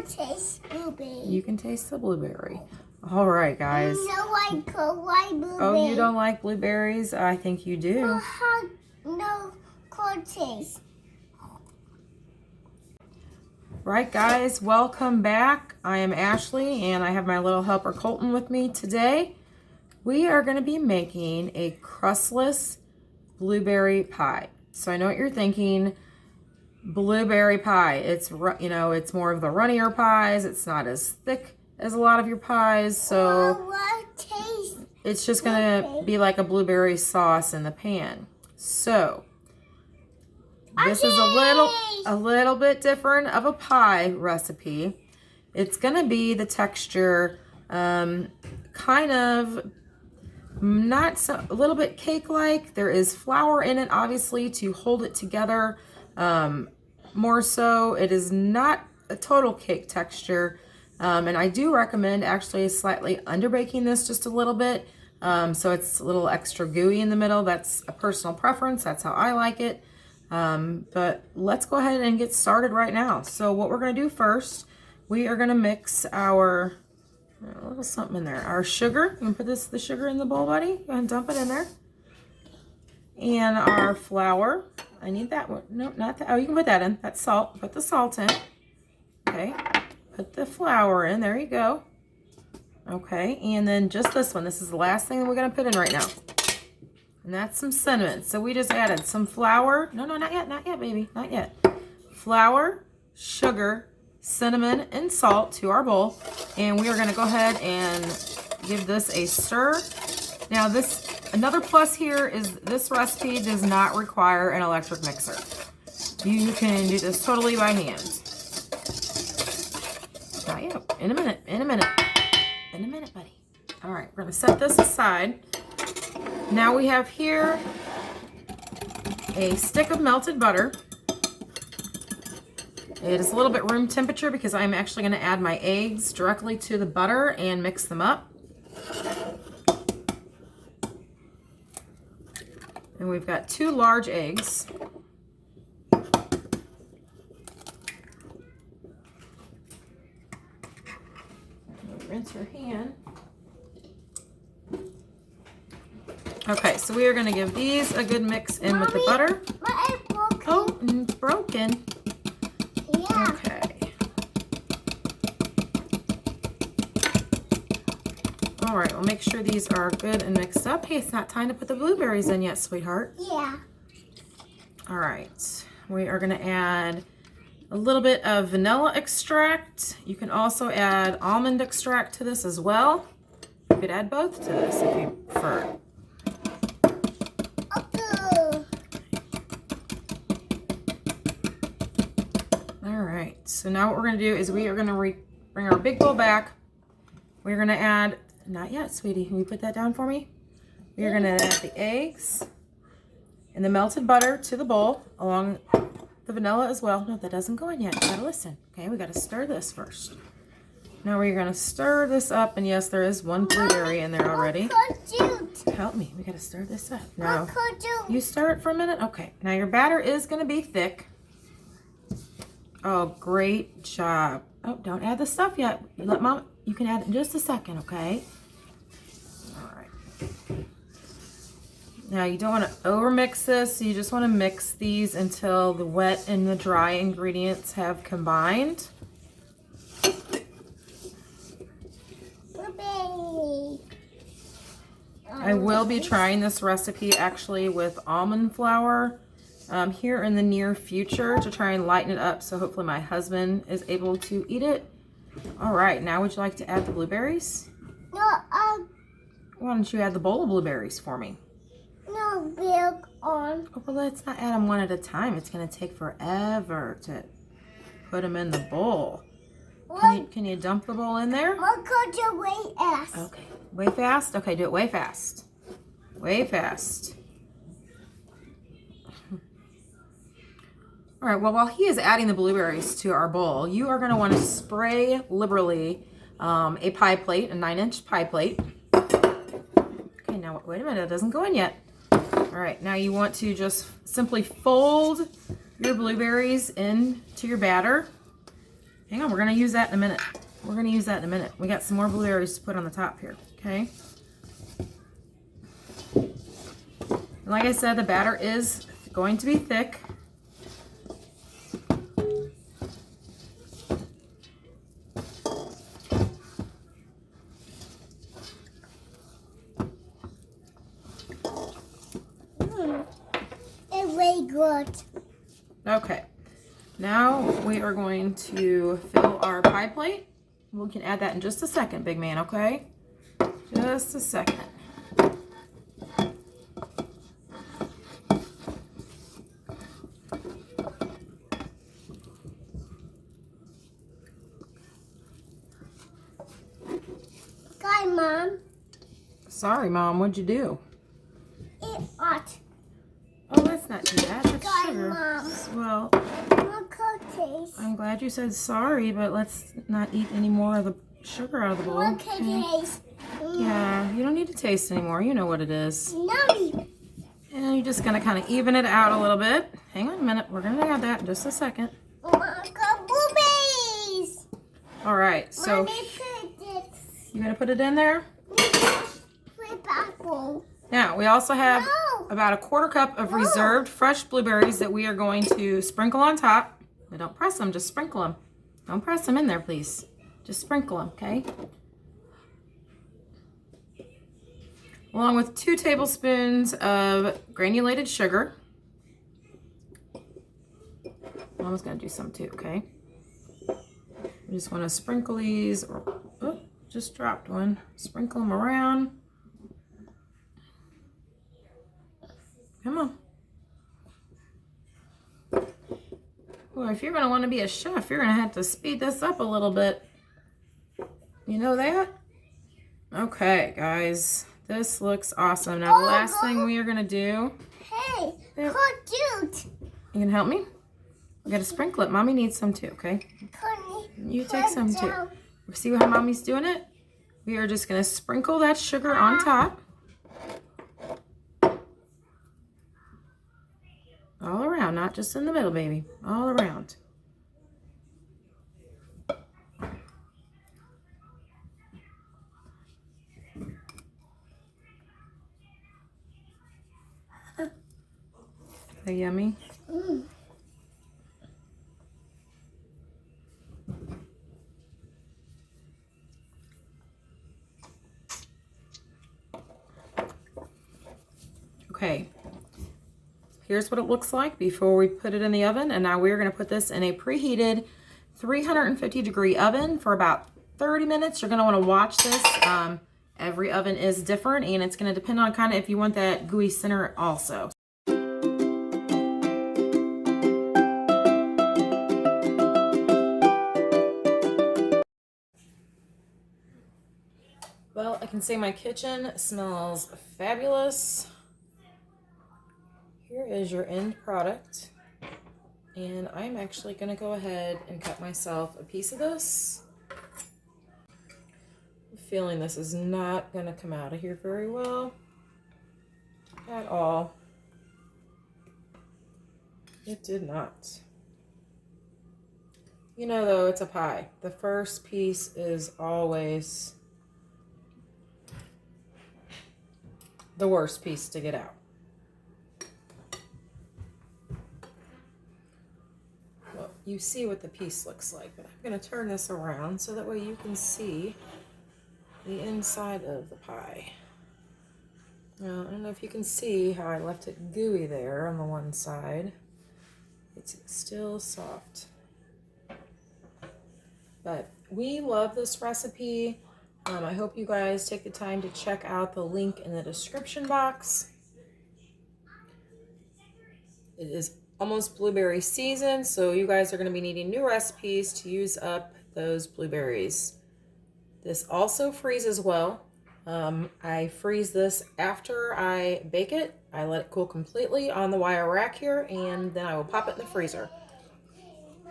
taste blueberry. You can taste the blueberry. All right, guys. No, I could like blueberry. Oh, you don't like blueberries? I think you do. No cold taste. Right, guys, welcome back. I am Ashley, and I have my little helper Colton with me today. We are going to be making a crustless blueberry pie. So I know what you're thinking. Blueberry pie. It's, you know, it's more of the runnier pies. It's not as thick as a lot of your pies. So What taste? it's just going to be like a blueberry sauce in the pan. So this is a little bit different of a pie recipe. It's going to be the texture kind of not so, a little bit cake-like. There is flour in it, obviously, to hold it together. More so, it is not a total cake texture. And I do recommend actually slightly underbaking this just a little bit. So it's a little extra gooey in the middle. That's a personal preference. That's how I like it. But let's go ahead and get started right now. So what we're going to do first, we are going to mix our, a little something in there, our sugar. You can put the sugar in the bowl, buddy. Go ahead and dump it in there. And our flour. I need that one. No, not that. Oh, you can put that in. That's salt. Put the salt in. Okay. Put the flour in. There you go. Okay. And then just this one. This is the last thing that we're going to put in right now. And that's some cinnamon. So we just added some flour. No, not yet. Not yet, baby. Not yet. Flour, sugar, cinnamon, and salt to our bowl. And we are going to go ahead and give this a stir. Now another plus here is this recipe does not require an electric mixer. You can do this totally by hand. Not yet. In a minute. In a minute. In a minute, buddy. All right, we're going to set this aside. Now we have here a stick of melted butter. It is a little bit room temperature because I'm actually going to add my eggs directly to the butter and mix them up. And we've got 2 large eggs. Rinse your hand. Okay, so we are going to give these a good mix in with the butter. My egg broken. Oh, it's broken. Yeah. Okay. All right, we'll make sure these are good and mixed up. Hey, it's not time to put the blueberries in yet, sweetheart. Yeah. All right, we are going to add a little bit of vanilla extract. You can also add almond extract to this as well. You could add both to this if you prefer. So now what we're going to do is we are going to bring our big bowl back. We're going to add, not yet, sweetie. Can you put that down for me? We are going to add the eggs and the melted butter to the bowl, along the vanilla as well. No, that doesn't go in yet. You got to listen. Okay, we got to stir this first. Now we're going to stir this up, and yes, there is one blueberry in there already. Help me. We got to stir this up. Now, you stir it for a minute? Okay. Now your batter is going to be thick. Oh, great job. Oh, don't add the stuff yet. Let Mom, you can add it in just a second, okay? All right. Now, you don't want to overmix this. You just want to mix these until the wet and the dry ingredients have combined. I will be trying this recipe actually with almond flour here in the near future to try and lighten it up, so hopefully my husband is able to eat it. All right, now would you like to add the blueberries? No, Why don't you add the bowl of blueberries for me? no, big on. Oh, well, let's not add them one at a time. It's going to take forever to put them in the bowl. Can you dump the bowl in there? What could you wait ask? Okay, way fast? Okay, do it way fast. Way fast. All right, well, while he is adding the blueberries to our bowl, you are going to want to spray liberally a pie plate, a 9-inch pie plate. Okay, now wait a minute, it doesn't go in yet. All right, now you want to just simply fold your blueberries into your batter. Hang on, we're going to use that in a minute. We're going to use that in a minute. We got some more blueberries to put on the top here, okay? And like I said, the batter is going to be thick. It's very good. Okay, now we are going to fill our pie plate. We can add that in just a second, big man, okay? Just a second. Hi, Mom. Sorry, Mom, what'd you do? It's hot. Oh, let's not do that. That's Hi, sugar. Mom. Well, Look at this. I'm glad you said sorry, but let's not eat any more of the sugar out of the bowl. Look at Okay? this. Yeah, you don't need to taste anymore. You know what it is. Yummy. And you're just going to kind of even it out a little bit. Hang on a minute. We're going to add that in just a second. Look at blueberries. All right, so Mommy, put this. you going to put it in there? Flip apple. Now, we also have No. about a 1/4 cup of reserved fresh blueberries that we are going to sprinkle on top. Now, don't press them, just sprinkle them. Don't press them in there, please. Just sprinkle them, okay? Along with 2 tablespoons of granulated sugar. Mama's gonna do some too, okay? We just wanna sprinkle these, or, oh, just dropped one. Sprinkle them around. Come on. Well, if you're gonna wanna be a chef, you're gonna have to speed this up a little bit. You know that? Okay, guys. This looks awesome. Now, the last thing we are going to do... Hey, Yep. how cute. You can help me? We got to sprinkle it. Mommy needs some too, okay? Connie, You take some too. down. See how Mommy's doing it? We are just going to sprinkle that sugar on top. All around, not just in the middle, baby. All around. Are they yummy? Mm. Okay, here's what it looks like before we put it in the oven. And now we're going to put this in a preheated 350-degree oven for about 30 minutes. You're going to want to watch this. Every oven is different, and it's going to depend on kind of if you want that gooey center also. Well, I can say my kitchen smells fabulous. Here is your end product. And I'm actually going to go ahead and cut myself a piece of this. I'm feeling this is not going to come out of here very well at all. It did not. You know, though, it's a pie. The first piece is always the worst piece to get out. Well, you see what the piece looks like, but I'm going to turn this around so that way you can see the inside of the pie. Now, I don't know if you can see how I left it gooey there on the one side. It's still soft. But we love this recipe. I hope you guys take the time to check out the link in the description box. It is almost blueberry season, so you guys are going to be needing new recipes to use up those blueberries. This also freezes well. I freeze this after I bake it. I let it cool completely on the wire rack here, and then I will pop it in the freezer.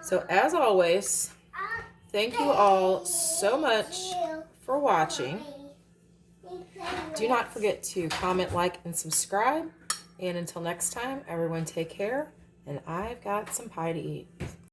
So as always, thank you all so much for watching. Do not forget to comment, like, and subscribe. And until next time, everyone take care. And I've got some pie to eat.